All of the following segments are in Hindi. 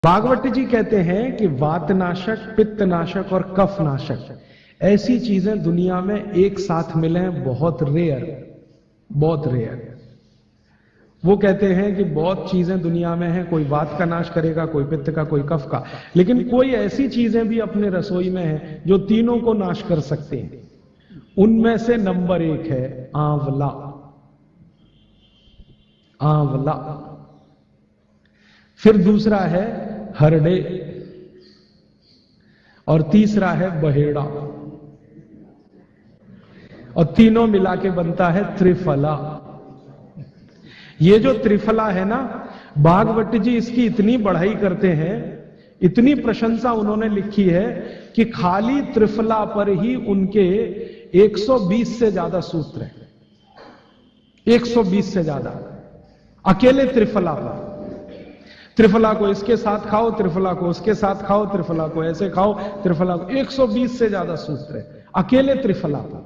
भागवत जी कहते हैं कि वातनाशक, पित्तनाशक और कफनाशक ऐसी चीजें दुनिया में एक साथ मिले हैं, बहुत रेयर, बहुत रेयर। वो कहते हैं कि बहुत चीजें दुनिया में हैं, कोई वात का नाश करेगा, कोई पित्त का, कोई कफ का, लेकिन कोई ऐसी चीजें भी अपने रसोई में हैं जो तीनों को नाश कर सकते हैं। उनमें से नंबर 1 है आंवला। आंवला। फिर दूसरा है हरड़े और तीसरा है बहेड़ा और तीनों मिला के बनता है त्रिफला। ये जो त्रिफला है ना, भागवत जी इसकी इतनी बढ़ाई करते हैं, इतनी प्रशंसा उन्होंने लिखी है कि खाली त्रिफला पर ही उनके 120 से ज्यादा सूत्र हैं। 120 से ज्यादा अकेले त्रिफला पर। त्रिफला को इसके साथ खाओ, त्रिफला को उसके साथ खाओ, त्रिफला को ऐसे खाओ, त्रिफला को 120 से ज्यादा सूत्र है अकेले त्रिफला पर।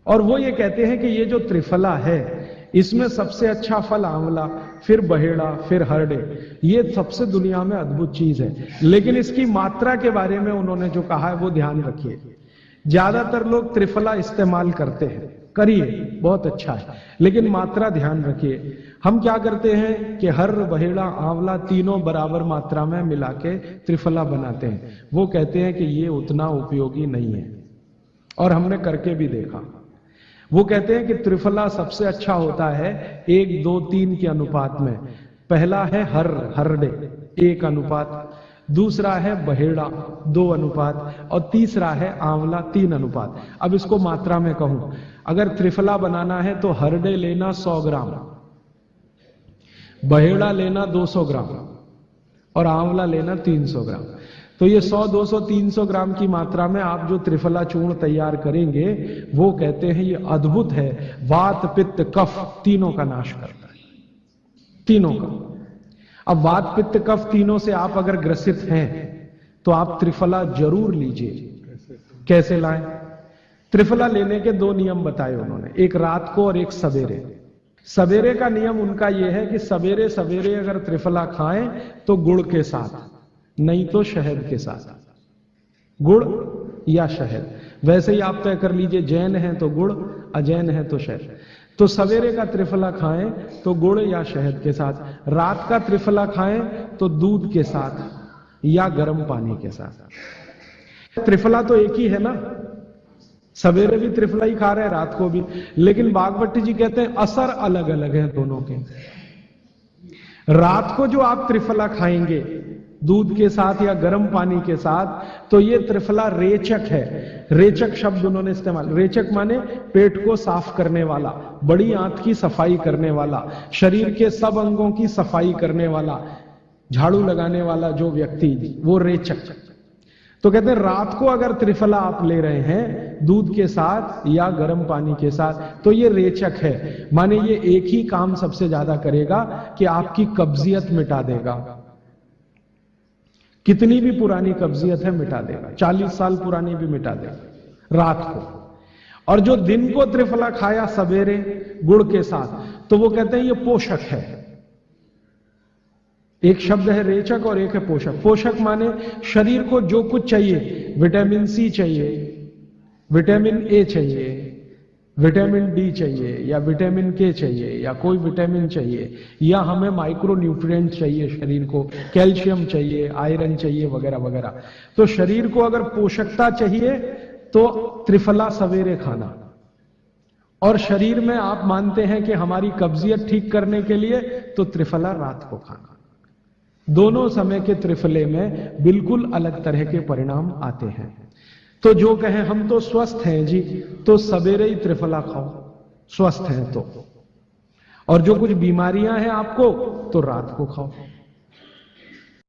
और वो ये कहते हैं कि ये जो त्रिफला है इसमें सबसे अच्छा फल आंवला, फिर बहेड़ा, फिर हरड़े। ये सबसे दुनिया में अद्भुत चीज है, लेकिन इसकी मात्रा के बारे में उन्होंने जो कहा है वो ध्यान रखिए। ज्यादातर लोग त्रिफला इस्तेमाल करते हैं, करिए, बहुत अच्छा है, लेकिन मात्रा ध्यान रखिए। हम क्या करते हैं कि हर, बहेड़ा, आंवला तीनों बराबर मात्रा में मिला के त्रिफला बनाते हैं। वो कहते हैं कि ये उतना उपयोगी नहीं है, और हमने करके भी देखा। वो कहते हैं कि त्रिफला सबसे अच्छा होता है 1, 2, 3 के अनुपात में। पहला है हरड़े 1 अनुपात, दूसरा है बहेड़ा 2 अनुपात और तीसरा है आंवला 3 अनुपात। अब इसको मात्रा में कहूं, अगर त्रिफला बनाना है तो हरड़े लेना 100 ग्राम, बहेड़ा लेना 200 ग्राम और आंवला लेना 300 ग्राम। तो ये 100, 200, 300 ग्राम की मात्रा में आप जो त्रिफला चूर्ण तैयार करेंगे, वो कहते हैं ये अद्भुत है, वात, पित्त, कफ तीनों का नाश करता है, तीनों का। अब वात, पित्त, कफ तीनों से आप अगर ग्रसित हैं तो आप त्रिफला जरूर लीजिए। कैसे लाएं? त्रिफला लेने के 2 नियम बताए उन्होंने, एक रात को और एक सवेरे। सवेरे का नियम उनका यह है कि सवेरे सवेरे अगर त्रिफला खाएं तो गुड़ के साथ, नहीं तो शहद के साथ, गुड़ या शहद। वैसे ही आप तय कर लीजिए, जैन है तो गुड़, अजैन है तो शहद। तो सवेरे का त्रिफला खाएं तो गुड़ या शहद के साथ, रात का त्रिफला खाएं तो दूध के साथ या गर्म पानी के साथ। त्रिफला तो एक ही है ना, सवेरे भी त्रिफला ही खा रहे हैं, रात को भी, लेकिन भागवत जी कहते हैं असर अलग अलग है दोनों के। रात को जो आप त्रिफला खाएंगे दूध के साथ या गर्म पानी के साथ, तो ये त्रिफला रेचक है। रेचक शब्द उन्होंने इस्तेमाल, रेचक माने पेट को साफ करने वाला, बड़ी आंत की सफाई करने वाला, शरीर के सब अंगों की सफाई करने वाला, झाड़ू लगाने वाला जो व्यक्ति, वो रेचक। तो कहते हैं रात को अगर त्रिफला आप ले रहे हैं दूध के साथ या गर्म पानी के साथ, तो ये रेचक है, माने ये एक ही काम सबसे ज्यादा करेगा कि आपकी कब्जियत मिटा देगा। कितनी भी पुरानी कब्जियत है मिटा देगा, 40 साल पुरानी भी मिटा देगा रात को। और जो दिन को त्रिफला खाया सवेरे गुड़ के साथ, तो वो कहते हैं ये पोषक है। एक शब्द है रेचक और एक है पोषक। पोषक माने शरीर को जो कुछ चाहिए, विटामिन सी चाहिए, विटामिन ए चाहिए, विटामिन डी चाहिए, या विटामिन के चाहिए, या कोई विटामिन चाहिए, या हमें माइक्रो न्यूट्रिएंट चाहिए शरीर को, कैल्शियम चाहिए, आयरन चाहिए, वगैरह वगैरह। तो शरीर को अगर पोषकता चाहिए तो त्रिफला सवेरे खाना, और शरीर में आप मानते हैं कि हमारी कब्जियत ठीक करने के लिए तो त्रिफला रात को खाना। दोनों समय के त्रिफले में बिल्कुल अलग तरह के परिणाम आते हैं। तो जो कहें हम तो स्वस्थ हैं जी, तो सवेरे ही त्रिफला खाओ, स्वस्थ हैं तो। और जो कुछ बीमारियां हैं आपको, तो रात को खाओ।